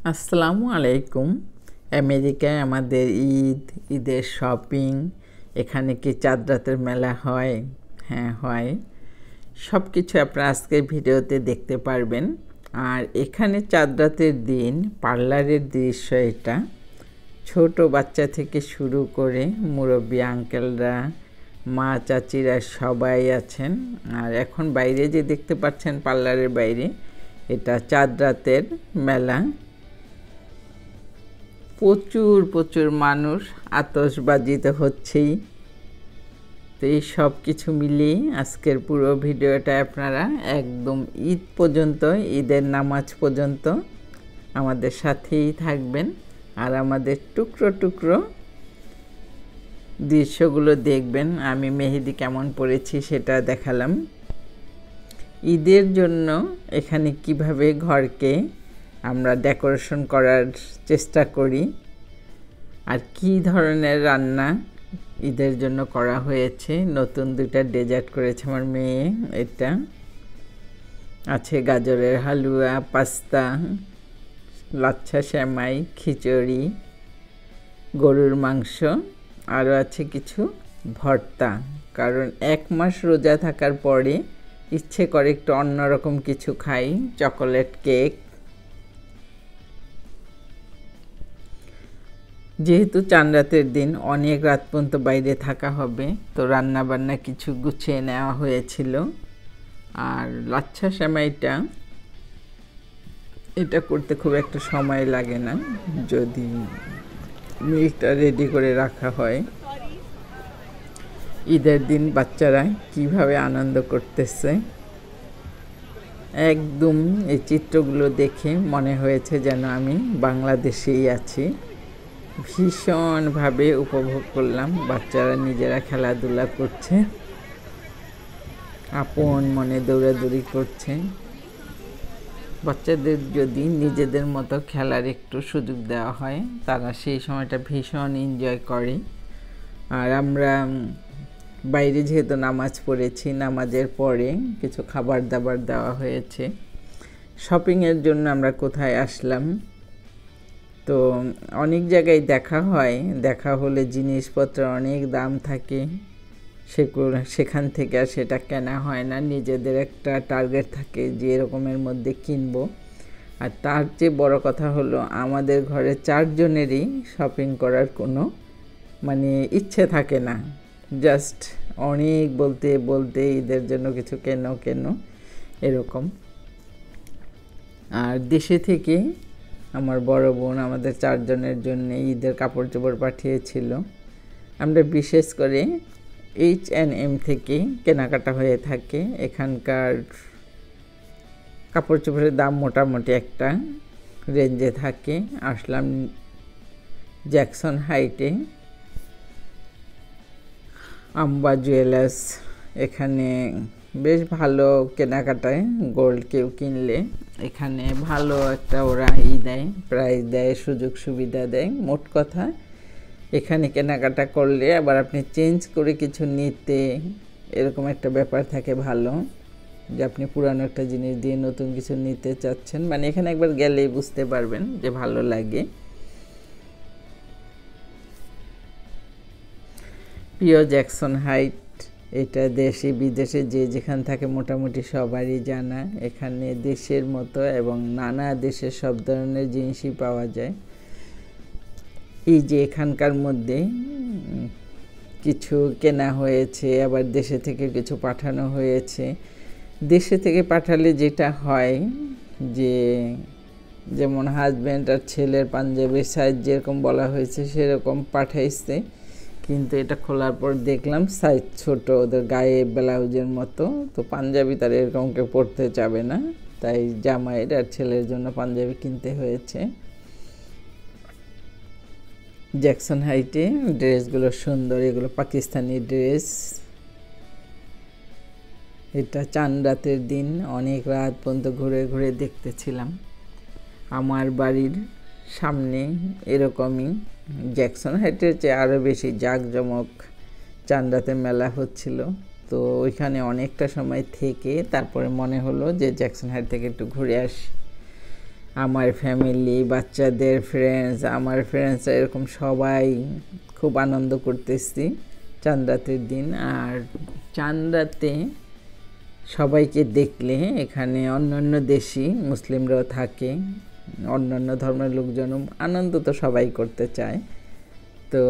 আসসালামু আলাইকুম। আমেরিকায় আমাদের ঈদের শপিং, এখানে কি চাঁদ রাতের মেলা হয়? হ্যাঁ হয়। সব কিছু আপনারা আজকের ভিডিওতে দেখতে পারবেন। আর এখানে চাঁদ রাতের দিন পার্লারের দৃশ্য এটা। ছোট বাচ্চা থেকে শুরু করে মুরব্বী আঙ্কেলরা, মা চাচিরা সবাই আছেন। আর এখন বাইরে যে দেখতে পাচ্ছেন পার্লারের বাইরে, এটা চাঁদ রাতের মেলা। প্রচুর মানুষ, আতশবাজি তো হচ্ছেই। তো এই সব কিছু মিলিয়ে আজকের পুরো ভিডিওটা আপনারা একদম ঈদ পর্যন্ত, ঈদের নামাজ পর্যন্ত আমাদের সাথেই থাকবেন। আর আমাদের টুকরো দৃশ্যগুলো দেখবেন। আমি মেহেদি কেমন পরেছি সেটা দেখালাম। ঈদের জন্য এখানে কিভাবে ঘরকে আমরা ডেকোরেশন করার চেষ্টা করি, আর কি ধরনের রান্না ঈদের জন্য করা হয়েছে। নতুন দুইটা ডেজার্ট করেছে আমার মেয়ে। এটা আছে গাজরের হালুয়া, পাস্তা, লাচ্ছা সেমাই, খিচুড়ি, গরুর মাংস, আরও আছে কিছু ভর্তা। কারণ এক মাস রোজা থাকার পরে ইচ্ছে করে একটু অন্যরকম কিছু খাই। Chocolate cake. যেহেতু চাঁদ রাতের দিন অনেক রাত পর্যন্ত বাইরে থাকা হবে, তো রান্না বান্না কিছু গুছিয়ে নেওয়া হয়েছিল। আর লাচ্ছা সেমাইটা এটা করতে খুব একটা সময় লাগে না, যদি মিল্কটা রেডি করে রাখা হয়। ঈদের দিন বাচ্চারা কিভাবে আনন্দ করতেছে, একদম এই চিত্রগুলো দেখে মনে হয়েছে যেন আমি বাংলাদেশেই আছি। ভীষণভাবে উপভোগ করলাম। বাচ্চারা নিজেরা খেলাধুলা করছে, আপন মনে দৌড়াদৌড়ি করছে। বাচ্চাদের যদি নিজেদের মতো খেলার একটু সুযোগ দেওয়া হয়, তারা সেই সময়টা ভীষণ এনজয় করে। আর আমরা বাইরে যেহেতু নামাজ পড়েছি, নামাজের পরে কিছু খাবার দাবার দেওয়া হয়েছে। শপিংয়ের জন্য আমরা কোথায় আসলাম, তো অনেক জায়গায় দেখা হয়। দেখা হলে জিনিসপত্র অনেক দাম থাকে, সেখান থেকে আর সেটা কেনা হয় না। নিজেদের একটা টার্গেট থাকে যে এরকমের মধ্যে কিনবো। আর তার চেয়ে বড় কথা হলো, আমাদের ঘরে 4 জনেরই শপিং করার কোনো ইচ্ছে থাকে না। জাস্ট অনেক বলতে ঈদের জন্য কিছু কেন এরকম। আর দেশে থেকে আমার বড় বোন আমাদের 4 জনের জন্য ঈদের কাপড় চোপড় পাঠিয়েছিল। আমরা বিশেষ করে H&M থেকে কেনাকাটা হয়ে থাকে। এখানকার কাপড় চোপড়ের দাম মোটামুটি একটা রেঞ্জে থাকে। আসলাম জ্যাকসন হাইটে, আম্বা জুয়েলার্স। এখানে বেশ ভালো কেনাকাটায়, গোল্ড কেউ কিনলে এখানে ভালো একটা ওরা দেয়, প্রাইস দেয়, সুযোগ সুবিধা দেয়। মোট কথা এখানে কেনাকাটা করলে আবার আপনি চেঞ্জ করে কিছু নিতে, এরকম একটা ব্যাপার থাকে ভালো, যে আপনি পুরানো একটা জিনিস দিয়ে নতুন কিছু নিতে চাচ্ছেন। এখানে একবার গেলেই বুঝতে পারবেন যে ভালো লাগে। প্রিয় জ্যাকসন হাইট, এটা দেশে বিদেশে যে যেখান থাকে মোটামুটি সবারই জানা। এখানে দেশের মতো এবং নানা দেশের সব ধরনের জিনিসই পাওয়া যায়। এই যে এখানকার মধ্যে কিছু কেনা হয়েছে, আবার দেশে থেকে কিছু পাঠানো হয়েছে। দেশে থেকে পাঠালে যেটা হয়, যে যেমন হাজব্যান্ড আর ছেলের পাঞ্জাবির সাইজ যেরকম বলা হয়েছে সেরকম পাঠাইছে, কিন্তু এটা খোলার পর দেখলাম সাইজ ছোট, ওদের গায়ে ব্লাউজের মতো। তো পাঞ্জাবি তার এরকম কেউ পরতে চাবে না, তাই জামাইয়ের আর ছেলের জন্য পাঞ্জাবি কিনতে হয়েছে। জ্যাকসন হাইটে ড্রেসগুলো সুন্দর, এগুলো পাকিস্তানি ড্রেস। এটা চাঁদ রাতের দিন অনেক রাত পর্যন্ত ঘুরে দেখতেছিলাম। আমার বাড়ির সামনে এরকমই জ্যাকসন হাইটের চেয়ে আরও বেশি জাঁকজমক চাঁদ রাতের মেলা হচ্ছিল। তো ওইখানে অনেকটা সময় থেকে তারপরে মনে হলো যে জ্যাকসন হাইট থেকে একটু ঘুরে আসি। আমার ফ্যামিলি, বাচ্চাদের ফ্রেন্ডস, আমার ফ্রেন্ডস, এরকম সবাই খুব আনন্দ করতেছি চাঁদ রাতের দিন। আর চাঁদ রাতে সবাইকে দেখলে, এখানে অন্যান্য দেশি মুসলিমরাও থাকে, অন্যান্য ধর্মের লোকজন, আনন্দ তো সবাই করতে চায়। তো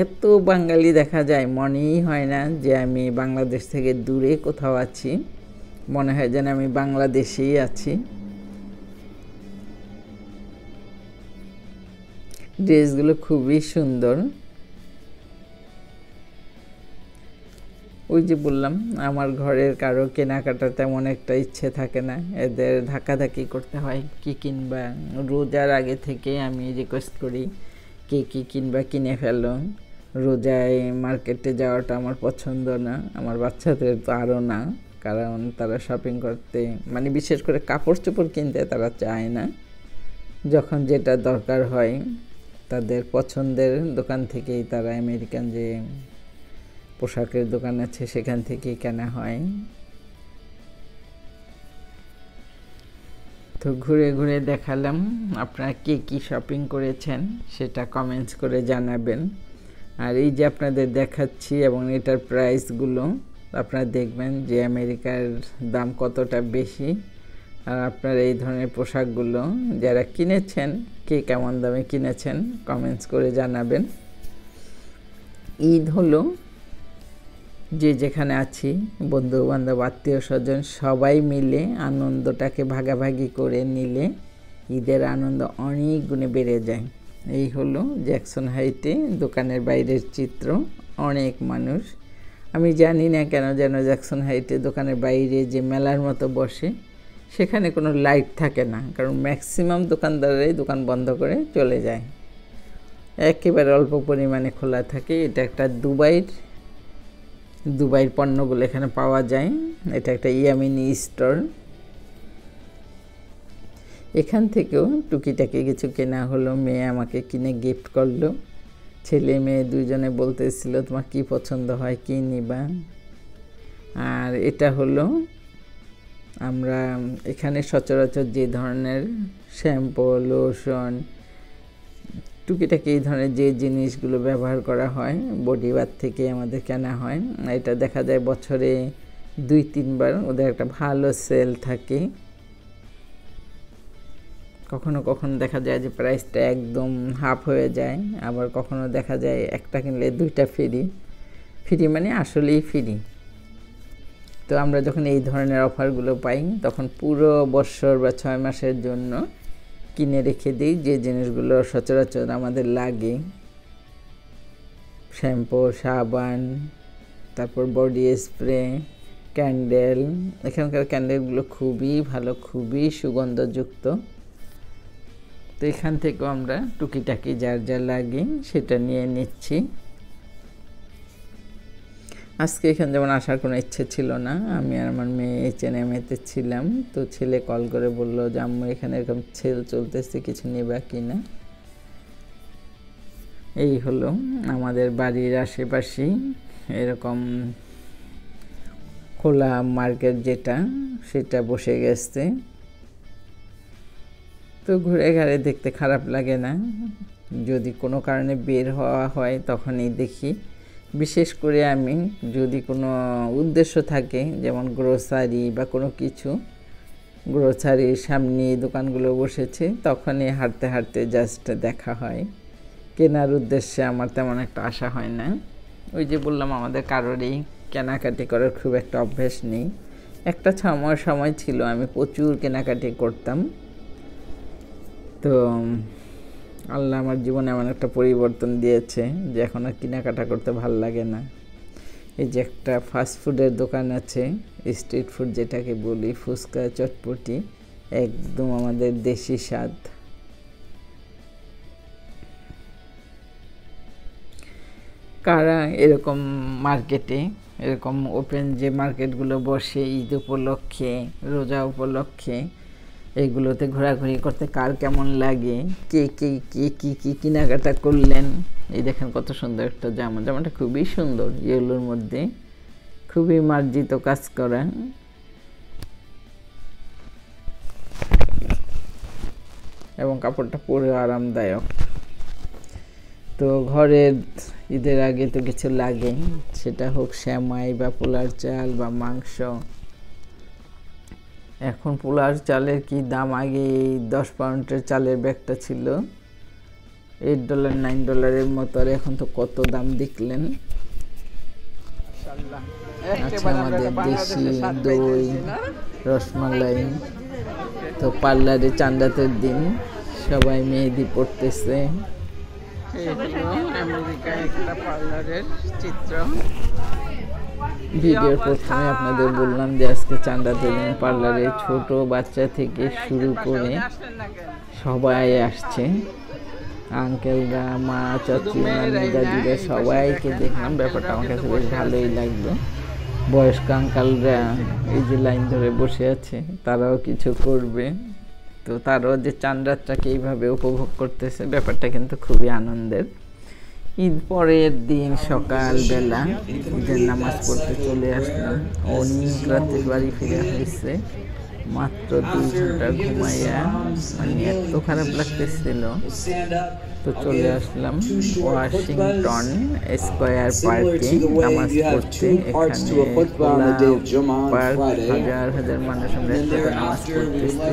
এত বাঙালি দেখা যায়, মনেই হয় না যে আমি বাংলাদেশ থেকে দূরে কোথাও আছি, মনে হয় যেন আমি বাংলাদেশেই আছি। ড্রেসগুলো খুবই সুন্দর। ওই যে বললাম, আমার ঘরের কারো কেনাকাটা তেমন একটা ইচ্ছে থাকে না, এদের ধাক্কাধাক্কি করতে হয় কি কিনবা। রোজার আগে থেকে আমি রিকোয়েস্ট করি কে কী কিনবা কিনে ফেলো, রোজায় মার্কেটে যাওয়াটা আমার পছন্দ না, আমার বাচ্চাদের তো আরও না, কারণ তারা শপিং করতে, মানে বিশেষ করে কাপড় চোপড় কিনতে তারা চায় না। যখন যেটা দরকার হয় তাদের পছন্দের দোকান থেকেই, তারা আমেরিকান যে পোশাকের দোকান আছে সেখান থেকেই কেনা হয়। তো ঘুরে ঘুরে দেখালাম, আপনারা কে কী শপিং করেছেন সেটা কমেন্টস করে জানাবেন। আর এই যে আপনাদের দেখাচ্ছি এবং এটার প্রাইসগুলো আপনারা দেখবেন যে আমেরিকার দাম কতটা বেশি। আর আপনারা এই ধরনের পোশাকগুলো যারা কিনেছেন, কে কেমন দামে কিনেছেন কমেন্টস করে জানাবেন। ঈদ হলো, যে যেখানে আছি, বন্ধুবান্ধব, আত্মীয় স্বজন সবাই মিলে আনন্দটাকে ভাগাভাগি করে নিলে ঈদের আনন্দ অনেক গুণে বেড়ে যায়। এই হলো জ্যাকসন হাইটে দোকানের বাইরের চিত্র, অনেক মানুষ। আমি জানি না কেন যেন জ্যাকসন হাইটে দোকানের বাইরে যে মেলার মতো বসে, সেখানে কোনো লাইট থাকে না, কারণ ম্যাক্সিমাম দোকানদাররাই দোকান বন্ধ করে চলে যায়, একেবারে অল্প পরিমাণে খোলা থাকে। এটা একটা দুবাইয়ের পণ্যগুলো এখানে পাওয়া যায়। এটা একটা ইয়ামিনি স্টোর। এখান থেকেও টুকিটাকি কিছু কেনা হলো, মেয়ে আমাকে কিনে গিফট করলো। ছেলে মেয়ে দুজনে বলতেছিল তোমার কি পছন্দ হয়, কি নিবা। আর এটা হলো, আমরা এখানে সচরাচর যে ধরনের শ্যাম্পু, লোশন, টুকিটাকি এই ধরনের যে জিনিসগুলো ব্যবহার করা হয় বডি বাথ থেকে আমাদের কেনা হয়। এটা দেখা যায় বছরে 2-3 বার ওদের একটা ভালো সেল থাকে। কখনো কখনো দেখা যায় যে প্রাইসটা একদম হাফ হয়ে যায়, আবার কখনো দেখা যায় একটা কিনলে 2টা ফ্রি, মানে আসলেই ফ্রি। তো আমরা যখন এই ধরনের অফারগুলো পাই তখন পুরো বছর বা 6 মাসের জন্য কিনে রেখে দিই যে জিনিসগুলো সচরাচর আমাদের লাগে। শ্যাম্পু, সাবান, তারপর বডি স্প্রে, ক্যান্ডেল। এখানকার ক্যান্ডেলগুলো খুবই ভালো, খুবই সুগন্ধযুক্ত। তো এখান থেকেও আমরা টুকিটাকি যার যা লাগে সেটা নিয়ে নিচ্ছি। আজকে এখানে যেমন আসার কোনো ইচ্ছে ছিল না, আমি আর আমার মেয়ে H&M-তে ছিলাম। তো ছেলে কল করে বলল যে আম্মু এখানে এরকম সেল চলতেছে, কিছু নেবা কিনা। এই হলো আমাদের বাড়ির আশেপাশেই এরকম খোলা মার্কেট, যেটা সেটা বসে গেছে। তো ঘুরে ঘাড়ে দেখতে খারাপ লাগে না। যদি কোনো কারণে বের হওয়া হয় তখনই দেখি। বিশেষ করে আমি যদি কোনো উদ্দেশ্য থাকে, যেমন গ্রোসারি বা কোনো কিছু, গ্রোসারির সামনে দোকানগুলো বসেছে, তখনই হাঁটতে হাঁটতে জাস্ট দেখা হয়। কেনার উদ্দেশ্যে আমার তেমন একটা আশা হয় না। ওই যে বললাম, আমাদের কারোরই কেনাকাটি করার খুব একটা অভ্যেস নেই। একটা সময় ছিল আমি প্রচুর কেনাকাটি করতাম। তো আল্লাহ আমার জীবনে এমন একটা পরিবর্তন দিয়েছে যে এখন আর কেনাকাটা করতে ভালো লাগে না। এই যে একটা ফাস্ট ফুডের দোকান আছে, স্ট্রিট ফুড যেটাকে বলি, ফুচকা, চটপটি, একদম আমাদের দেশি স্বাদ। কারা এরকম মার্কেটে, এরকম ওপেন যে মার্কেটগুলো বসে ঈদ উপলক্ষে, রোজা উপলক্ষে, এইগুলোতে ঘোরাঘুরি করতে কার কেমন লাগে, কে কি কেনাকাটা করলেন। এই দেখেন কত সুন্দর একটা জামাটা খুবই সুন্দর, ইয়েলোর মধ্যে, খুবই মার্জিত কাজ করা। এবং কাপড়টা পরেও আরামদায়ক। তো ঘরের ঈদের আগে তো কিছু লাগে, সেটা হোক সেমাই বা পোলার চাল বা মাংস। এখন পোলার চালের কি দাম! আগে 10 পাউন্ডের চালের ব্যাগটা ছিল $8 $9 মতো, আর এখন তো কত দাম দেখলেন। আচ্ছা, আমাদের দেশি দই, রসমালাই। তো পার্লারে চাঁদাতের দিন সবাই মেহেদি পড়তেছে। আমেরিকায় একটা পার্লারের চিত্র। ভিডিওর প্রথমে আপনাদের বললাম যে আজকে চাঁদাতের দিন, পার্লারে ছোট বাচ্চা থেকে শুরু করে সবাই আসছে। আঙ্কেলরা, মা, চাচি, নানি, দাদিরা সবাইকে দেখলাম। ব্যাপারটা আমার কাছে বেশ ভালোই লাগলো। বয়স্ক আঙ্কেলরা এই যে লাইন ধরে বসে আছে, তারাও কিছু করবে। তো তারাও যে চাঁদাটাকে এইভাবে উপভোগ করতেছে, ব্যাপারটা কিন্তু খুবই আনন্দের। ঈদ পরের দিন সকালবেলা ঈদের নামাজ পড়তে চলে আসলাম। অনেক রাতে বাড়ি ফিরে হয়েছে, মাত্র 2 ঘন্টা ঘুমাইয়া, মানে এত খারাপ লাগতেছিল। তো চলে আসলাম ওয়াশিংটন স্কোয়ার পার্কে নামাজ পড়তে। এখানে পার্ক, হাজার হাজার মানুষ আমরা একসাথে নামাজ পড়তেছি।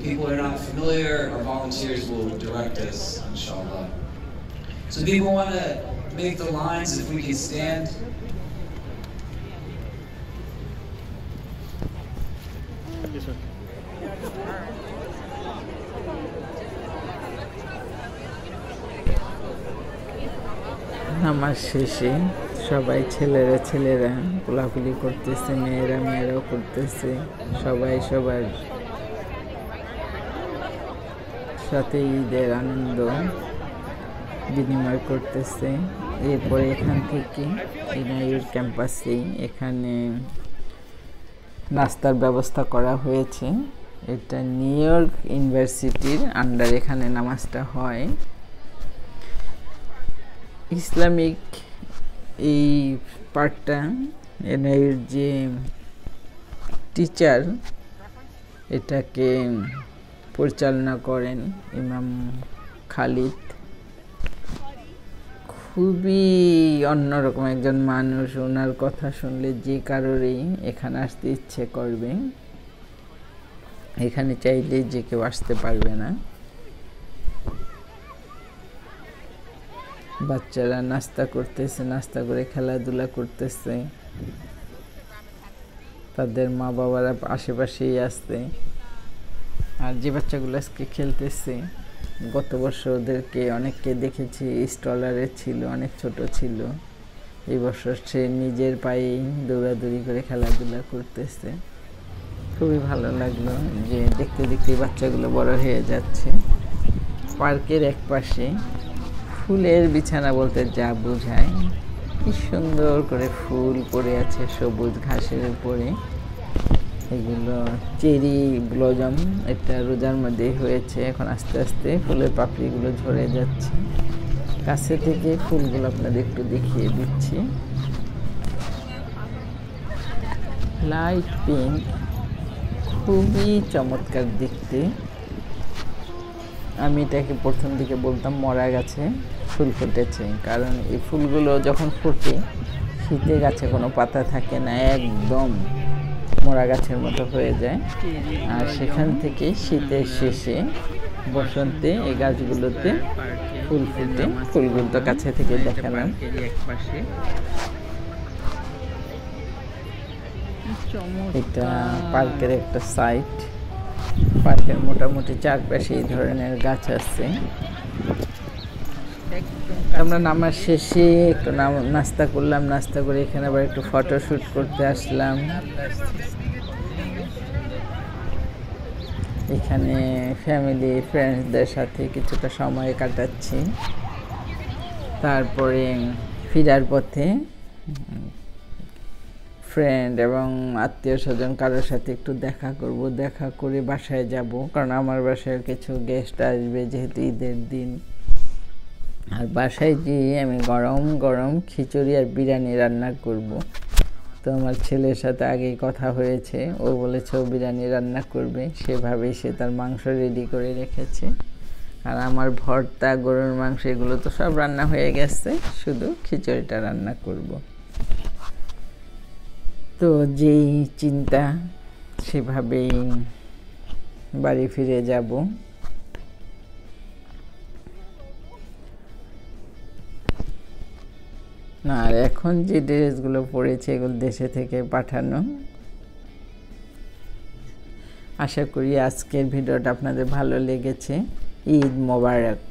People who are not familiar, our volunteers will direct us, inshallah. So people want to make the lines, if we can stand. নামাজ শেষে সবাই ছেলেরা কোলাকুলি করতেছে, মেয়েরাও করতেছে। সবাই সবার সাথে ঈদের আনন্দ বিনিময় করতেছে। এরপরে এখান থেকে এনআইইউর ক্যাম্পাসে এখানে নাস্তার ব্যবস্থা করা হয়েছে। এটা নিউ ইয়র্ক ইউনিভার্সিটির আন্ডার এখানে নামাজটা হয়। ইসলামিক এই পার্টটা এনআইইউর যে টিচার এটাকে পরিচালনা করেন ইমাম খালিদ। খুবই অন্যরকম একজন মানুষ। ওনার কথা শুনলে যে কারোরই এখানে আসতে ইচ্ছে করবে। এখানে চাইলে যে কেউ আসতে পারবে না। বাচ্চারা নাস্তা করতেছে, নাস্তা করে খেলাধুলা করতেছে। তাদের মা বাবারা আশেপাশেই আসছে। আর যে বাচ্চাগুলো আজকে খেলতেছে, গত বছর ওদেরকে অনেককে দেখেছি স্টলারে ছিল, অনেক ছোট ছিল। এই বছর সে নিজের পায়েই দৌড়াদৌড়ি করে খেলাধুলা করতেছে। খুবই ভালো লাগলো যে দেখতে দেখতে বাচ্চাগুলো বড় হয়ে যাচ্ছে। পার্কের এক পাশে ফুলের বিছানা বলতে যা বোঝায়, কি সুন্দর করে ফুল পড়ে আছে সবুজ ঘাসের উপরে। এগুলো চেরি ব্লজম, এটা রোজার মধ্যেই হয়েছে। এখন আস্তে আস্তে ফুলের পাপড়িগুলো ঝরে যাচ্ছে। কাছে থেকে ফুলগুলো আপনাদের একটু দেখিয়ে দিচ্ছি। লাইট পিঙ্ক, খুবই চমৎকার দেখতে। আমি এটাকে প্রথম দিকে বলতাম মরা গাছে ফুল ফুটেছে, কারণ এই ফুলগুলো যখন ফোটে শীতে গাছে কোনো পাতা থাকে না, একদম মরা গাছের মতো হয়ে যায়। আর সেখান থেকে শীতের শেষে বসন্তে এই গাছগুলোতে ফুল ফুটে। ফুলগুলো তো কাছে থেকে দেখালাম। এটা পার্কের একটা সাইট। পার্কের মোটামুটি চারপাশে এই ধরনের গাছ আছে। আমরা নামাজ শেষে একটু নাস্তা করলাম। নাস্তা করে এখানে আবার একটু ফটোশ্যুট করতে আসলাম। এখানে ফ্যামিলি ফ্রেন্ডসদের সাথে কিছুটা সময় কাটাচ্ছি। তারপরে ফেরার পথে ফ্রেন্ড এবং আত্মীয় স্বজন কারোর সাথে একটু দেখা করব। দেখা করে বাসায় যাব, কারণ আমার বাসায় কিছু গেস্ট আসবে যেহেতু ঈদের দিন। আর বাসায় গিয়ে আমি গরম গরম খিচুড়ি আর বিরিয়ানি রান্না করব। তো আমার ছেলের সাথে আগেই কথা হয়েছে, ও বলেছে ও বিরিয়ানি রান্না করবে, সেভাবেই সে তার মাংস রেডি করে রেখেছে। আর আমার ভর্তা, গরুর মাংস এগুলো তো সব রান্না হয়ে গেছে, শুধু খিচুড়িটা রান্না করব। তো যেই চিন্তা সেভাবেই বাড়ি ফিরে যাব। না, আর এখন যে ড্রেসগুলো পরেছে এগুলো দেশে থেকে পাঠানো। আশা করি আজকের ভিডিওটা আপনাদের ভালো লেগেছে। ঈদ মোবারক।